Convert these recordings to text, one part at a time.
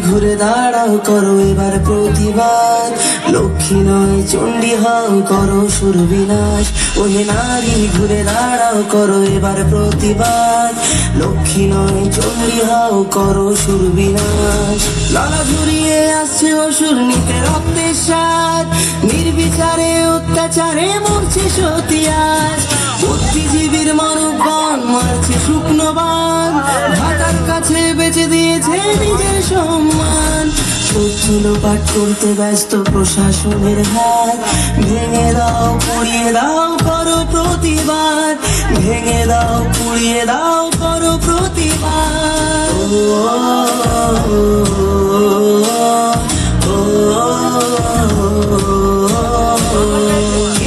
ঘুরে দাঁড়াও করো এবার প্রতিবাদ, লক্ষ্মী নয় চণ্ডী হও করো সুরবিনাশ। ওহে নারী ঘুরে দাঁড়াও করো এবার প্রতিবাদ, লক্ষ্মী নয় চণ্ডী হও করো সুরবিনাশ। লালা ঝুরিয়ে আসছে অসুর নিতে রক্তের স্বাদ, নির্বিচারে অত্যাচারে মরছে সতী আজ। বুদ্ধিজীবীর মানবগণ মারছে শুকনো বান, ভাটার কাছে বেঁচে দিয়েছে নিজের সম্মান। সত্যিল পাঠ করতে ব্যস্ত প্রশাসনের হাত, ভেঙে দাও পুড়িয়ে দাও করো প্রতিবাদ, ভেঙে দাও পুড়িয়ে দাও করো প্রতিবাদ।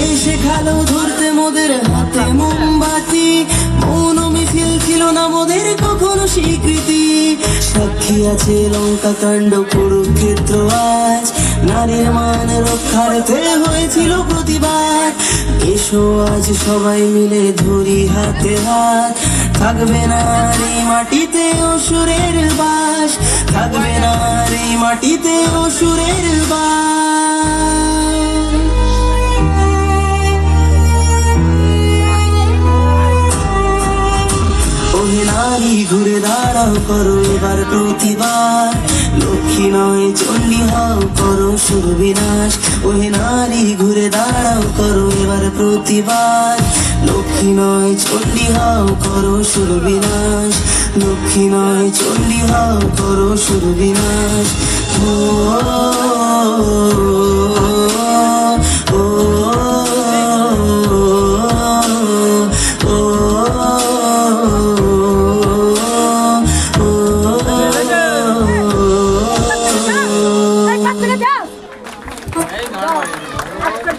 এসে খালো ধরতে মোদের হাতে মোমবাতি, মৌন মিছিল ছিল না মোদের কখনো স্বীকৃতি। সাক্ষী আছে লঙ্কা কাণ্ড কুরুক্ষেত্র আজ, নারীর মান রক্ষার্থে হয়েছিল প্রতিবাদ। এসো আজ সবাই মিলে ধরি হাতে হাত, থাকবে না এই মাটিতে অসুরের বাস, থাকবে না এই মাটিতে অসুরের বাস। ওহে নারী ঘুরে দাঁড়াও করো এবার প্রতিবাদ, লক্ষ্মী নয় চণ্ডী হও করো সুরবিনাশ। ওহে নারী ঘুরে দাঁড়াও করো এবার প্রতিবাদ, লক্ষ্মী নয় চণ্ডী হও করো সুরবিনাশ, লক্ষ্মী নয় চণ্ডী হও করো সুরবিনাশ। ও